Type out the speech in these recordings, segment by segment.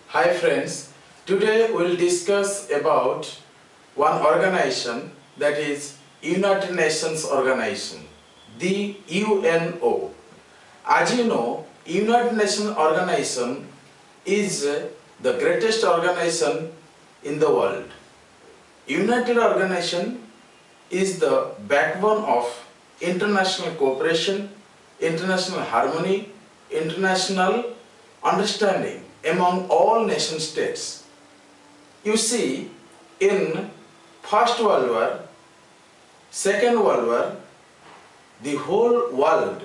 Hi friends, today we'll discuss about one organization, that is United Nations Organization, the UNO. As you know, United Nations Organization is the greatest organization in the world. United Organization is the backbone of international cooperation, international harmony, international understanding among all nation states. You see, in First World War, Second World War, the whole world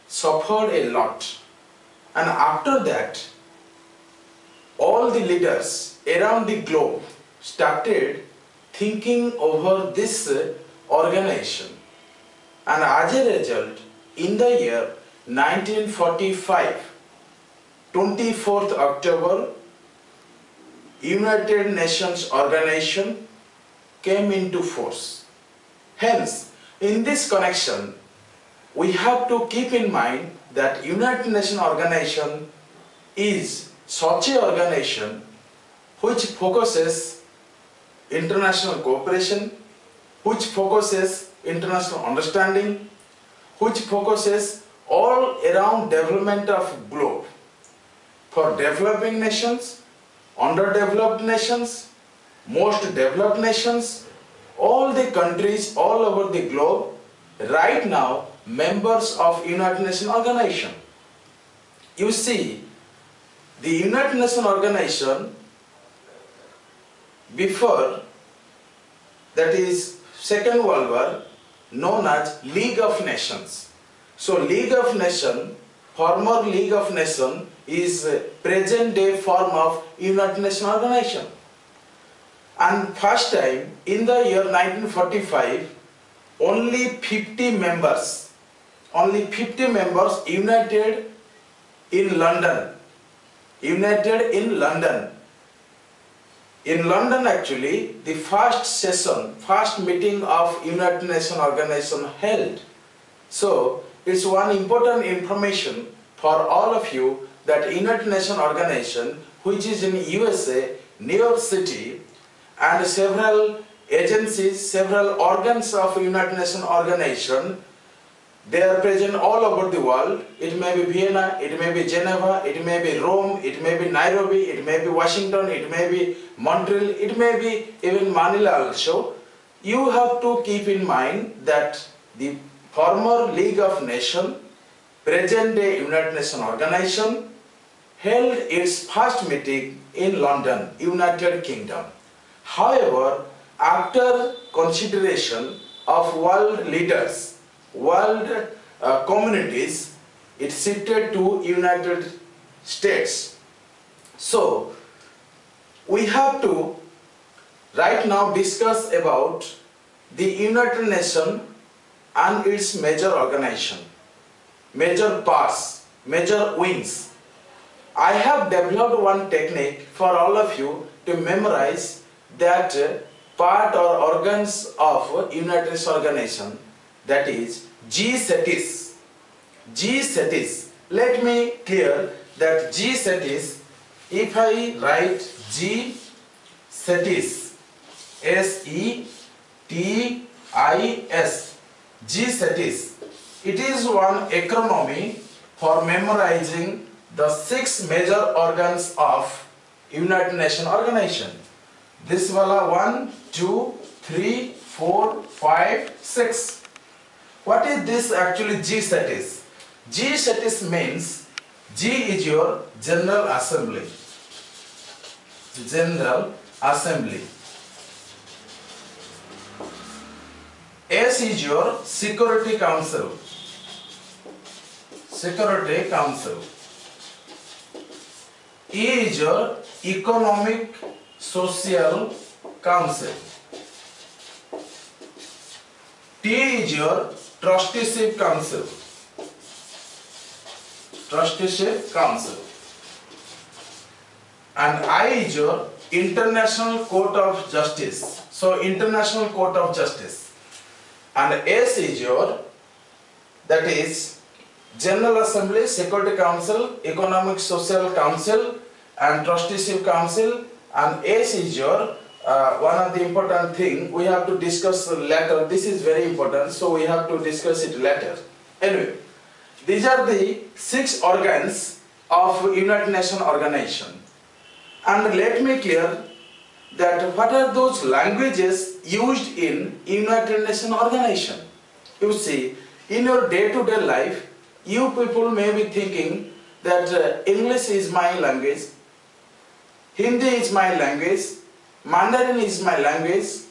suffered a lot, and after that all the leaders around the globe started thinking over this organization, and as a result, in the year 1945, 24th October, United Nations Organization came into force. Hence, in this connection, we have to keep in mind that United Nations Organization is such an organization which focuses international cooperation, which focuses international understanding, which focuses all around development of globe. For developing nations, underdeveloped nations, most developed nations, all the countries all over the globe, right now members of United Nations Organization. You see, the United Nations Organization before, that is Second World War, known as League of Nations. So League of Nations, former League of Nations, is present day form of United Nations Organization. And first time in the year 1945, only 50 members united in London. United in London. In London actually, the first meeting of United Nations Organization held. So it's one important information for all of you that United Nations Organization, which is in USA, New York City, and several agencies, several organs of United Nations Organization, they are present all over the world. It may be Vienna, it may be Geneva, it may be Rome, it may be Nairobi, it may be Washington, it may be Montreal, it may be even Manila also. You have to keep in mind that the former League of Nations, present day United Nations Organization, held its first meeting in London, United Kingdom. However, after consideration of world leaders, world communities, it shifted to United States. So, we have to right now discuss about the United Nations and its major organization, major parts, major wings. I have developed one technique for all of you to memorize that part or organs of United Nations Organization, that is G-SETIS. G-SETIS. Let me clear that G-SETIS, if I write G-SETIS, S-E-T-I-S, G-SETIS, it is one acronym for memorizing the 6 major organs of United Nations Organization. This wala 1, 2, 3, 4, 5, 6. What is this actually G-SETIS? G-SETIS means G is your General Assembly. General Assembly. S is your Security Council. Security Council. E is your Economic Social Council. T is your Trusteeship Council. Trusteeship Council. And I is your International Court of Justice. So International Court of Justice. And S is your, that is General Assembly, Security Council, Economic Social Council, and trusteeship council, and S is your one of the important thing we have to discuss later. This is very important, so we have to discuss it later. Anyway, these are the 6 organs of United Nations organization. And let me clear that what are those languages used in United Nations organization. You see, in your day-to-day life, you people may be thinking that English is my language, Hindi is my language, Mandarin is my language,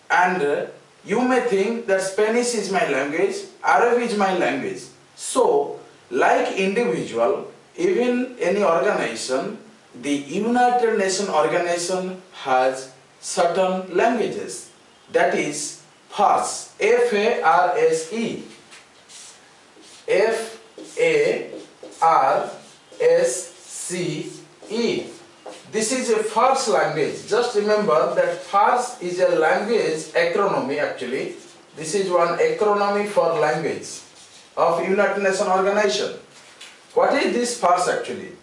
and you may think that Spanish is my language, Arabic is my language. So, like individual, even any organization, the United Nations organization has certain languages. That is FARSE, F-A-R-S-E. F-A-R-S-C-E. This is a FARSE language. Just remember that FARSE is a language acronym actually. This is one acronym for language of United Nations organization. What is this FARSE actually?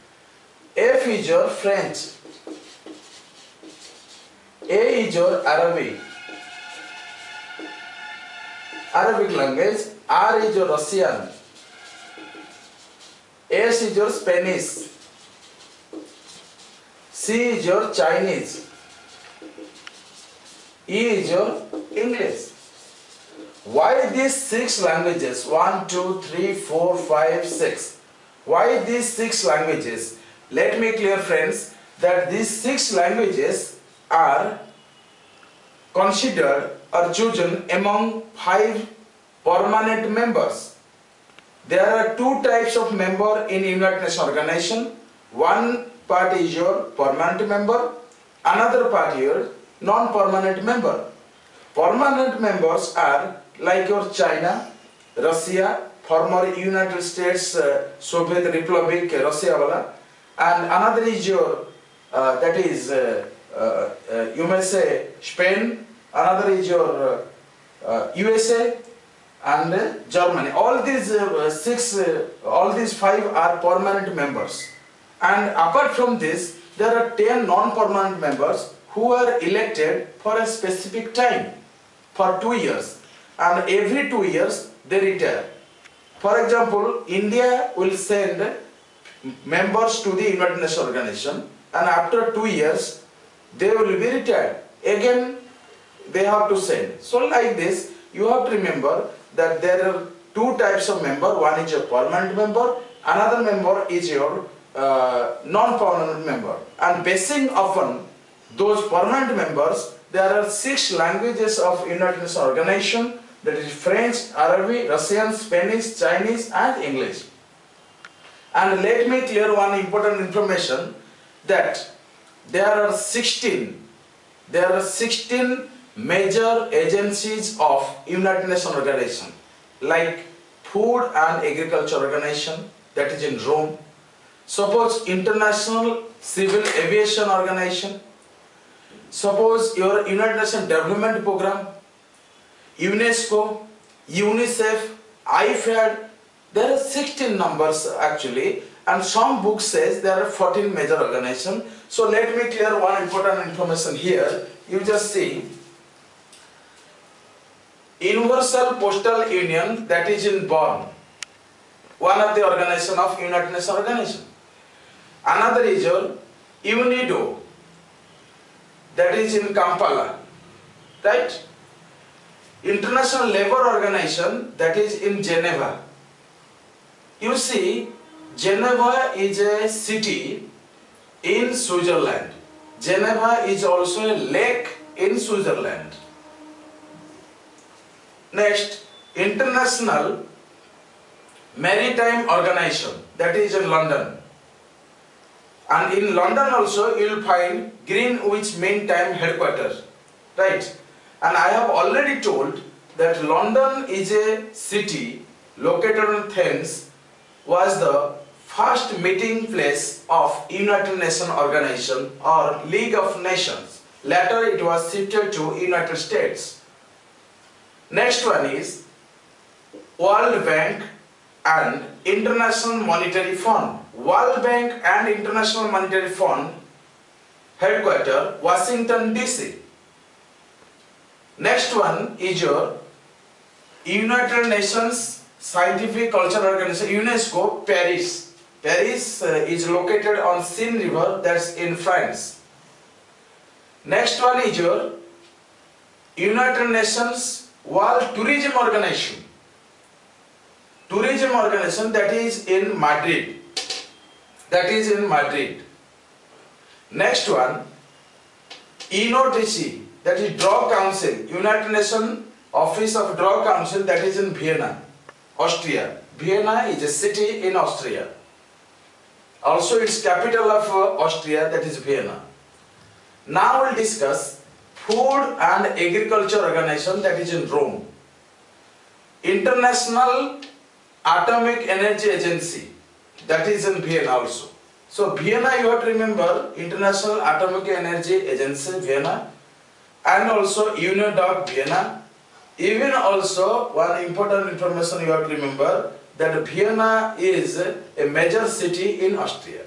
F is your French, A is your Arabic language, R is your Russian, S is your Spanish, C is your Chinese, E is your English. Why these 6 languages? 1, 2, 3, 4, 5, 6. Why these 6 languages? Let me clear, friends, that these 6 languages are considered or chosen among 5 permanent members. There are 2 types of member in United Nations organization. One part is your permanent member, another part your non-permanent member. Permanent members are like your China, Russia, former United States, Soviet Republic, Russia wala, and another is your that is you may say Spain, another is your USA and Germany. All these all these 5 are permanent members, and apart from this there are 10 non-permanent members who are elected for a specific time for 2 years, and every 2 years they retire. For example, India will send members to the United Nations organization, and after 2 years they will be retired. Again they have to send. So like this, you have to remember that there are 2 types of member. One is your permanent member, another member is your non-permanent member. And basing upon those permanent members, there are 6 languages of United Nations organization, that is French, Arabic, Russian, Spanish, Chinese and English. And let me clear one important information, that there are 16 major agencies of United Nations organization, like Food and Agriculture Organization, that is in Rome. Suppose International Civil Aviation Organization. Suppose your United Nations Development Program, UNESCO, UNICEF, IFAD. There are 16 numbers actually, and some books says there are 14 major organizations. So let me clear one important information here. You just see, Universal Postal Union, that is in Bonn, one of the organization of United Nations organization. Another is your UNIDO, that is in Kampala, right? International Labour Organization, that is in Geneva. You see, Geneva is a city in Switzerland. Geneva is also a lake in Switzerland. Next, International Maritime Organization, that is in London. And in London also you will find Greenwich Mean Time headquarters, right? And I have already told that London is a city located on Thames, was the first meeting place of United Nations organization or League of Nations. Later it was shifted to United States. Next one is World Bank and International Monetary Fund. World Bank and International Monetary Fund headquarters, Washington DC. Next one is your United Nations Scientific Cultural Organization, UNESCO, Paris. Paris is located on Seine River, that's in France. Next one is your United Nations World Tourism Organization. Tourism Organization, that is in Madrid. That is in Madrid. Next one, UNOTC, that is Drug Council, United Nations Office of Drug Council, that is in Vienna, Austria. Vienna is a city in Austria. Also its capital of Austria, that is Vienna. Now we'll discuss Food and Agriculture Organization, that is in Rome. International Atomic Energy Agency, that is in Vienna also. So Vienna, you have to remember, International Atomic Energy Agency, Vienna, and also UNODC, Vienna. Even also one important information you have to remember, that Vienna is a major city in Austria.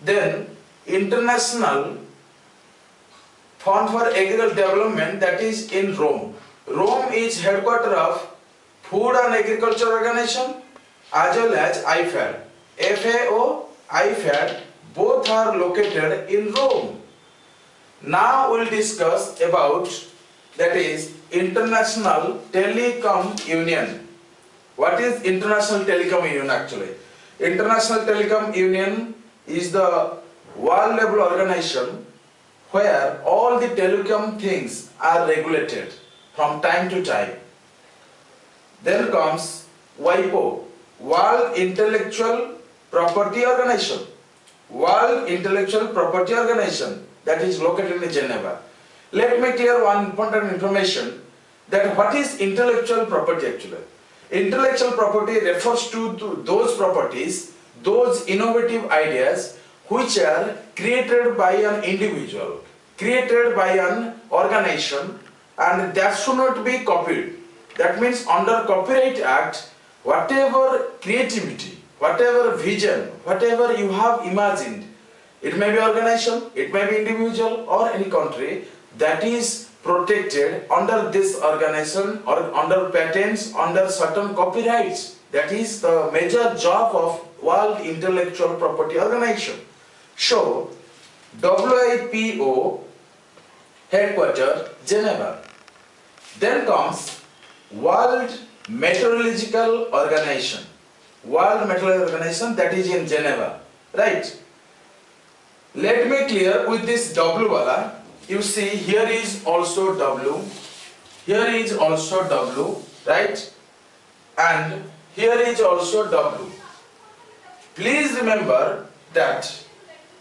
Then International Fund for Agricultural Development, that is in Rome. Rome is headquarters of Food and Agriculture Organization as well as IFAD. FAO, IFAD, both are located in Rome. Now we will discuss about, that is, International Telecom Union. What is International Telecom Union actually? International Telecom Union is the world level organization where all the telecom things are regulated from time to time. Then comes WIPO, World Intellectual Property Organization. World Intellectual Property Organization, that is located in Geneva. Let me clear one important information, that what is intellectual property actually? Intellectual property refers to those properties, those innovative ideas which are created by an individual, created by an organization, and that should not be copied. That means under Copyright Act, whatever creativity, whatever vision, whatever you have imagined, it may be organization, it may be individual or any country, that is protected under this organization or under patents, under certain copyrights. That is the major job of World Intellectual Property Organization. So, WIPO headquarters, Geneva. Then comes World Meteorological Organization. World Meteorological Organization, that is in Geneva. Right? Let me clear with this W wala. You see, here is also W. Here is also W. Right? And here is also W. Please remember that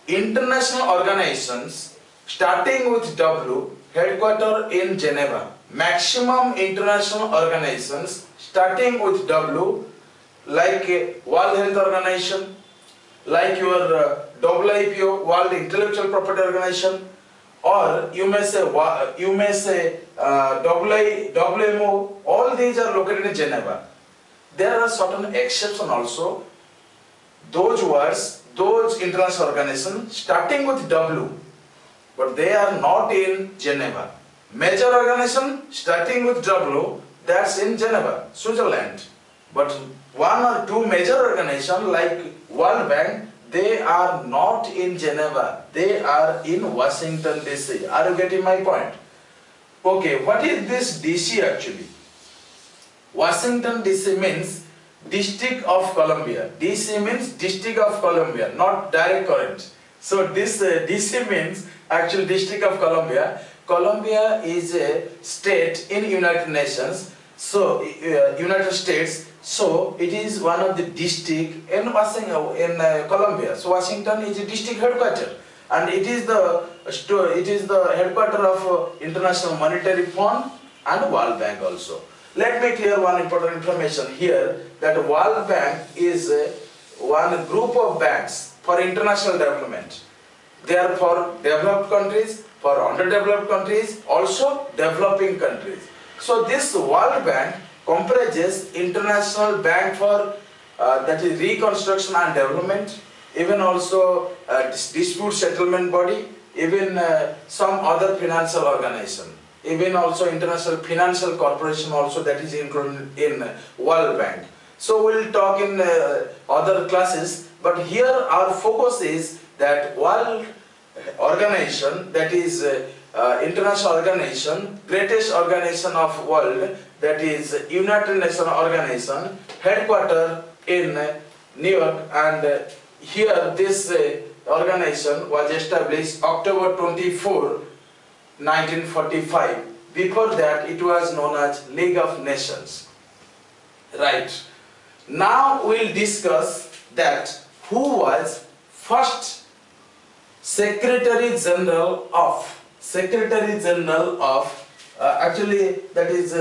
international organizations starting with W, headquarters in Geneva. Maximum international organizations starting with W, like World Health Organization, like your WIPO, World Intellectual Property Organization, or you may say WMO. All these are located in Geneva. There are certain exceptions also. Those words, those international organizations starting with W, but they are not in Geneva. Major organization starting with W, that's in Geneva, Switzerland. But one or two major organizations like World Bank, they are not in Geneva. They are in Washington DC. Are you getting my point? Okay, what is this DC actually? Washington DC means District of Columbia. DC means District of Columbia, not direct current. So this DC means actually District of Columbia. Columbia is a state in United Nations, so United States. So it is one of the district in Columbia. So Washington is a district headquarters, and it is the headquarters of International Monetary Fund and World Bank also. Let me clear one important information here, that World Bank is one group of banks for international development. They are for developed countries, for underdeveloped countries, also developing countries. So this World Bank comprises International Bank for that is Reconstruction and Development, even also dispute settlement body, even some other financial organization, even also International Financial Corporation also, that is included in World Bank. So we'll talk in other classes, but here our focus is that World Organization, that is international organization, greatest organization of world, that is United Nations Organization, headquartered in New York, and here this organization was established October 24, 1945. Before that it was known as League of Nations. Right. Now we'll discuss that who was first Secretary General of actually that is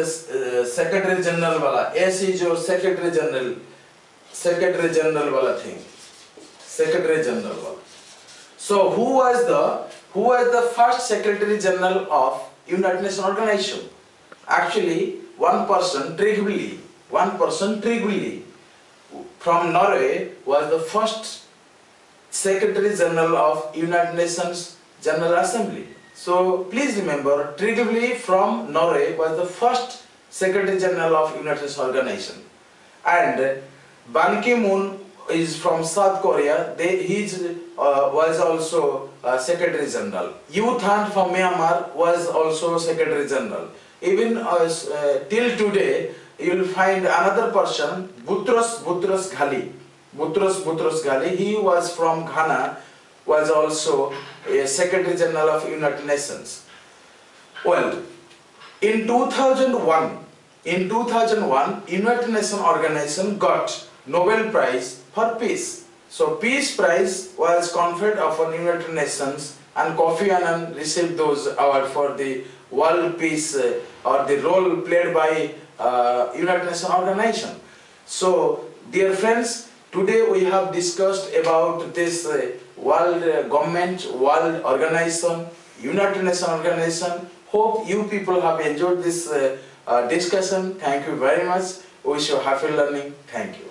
Secretary General wala, S is your Secretary General wala thing, Secretary General wala. So who was the first Secretary General of United Nations Organization? Actually one person Trygve from Norway was the first Secretary General of United Nations General Assembly. So please remember, Trygve from Norway was the first Secretary General of United Nations Organization, and Ban Ki-moon is from South Korea. He was also Secretary General. U Thant from Myanmar was also Secretary General. Even till today, you will find another person, Boutros Ghali. He was from Ghana, was also a Secretary General of United Nations. Well, in 2001, United Nations Organization got Nobel Prize for Peace. So Peace Prize was conferred upon United Nations, and Kofi Annan received those awards for the world peace or the role played by United Nations Organization. So dear friends, today we have discussed about this world government, world organization, United Nations Organization. Hope you people have enjoyed this discussion. Thank you very much. Wish you happy learning. Thank you.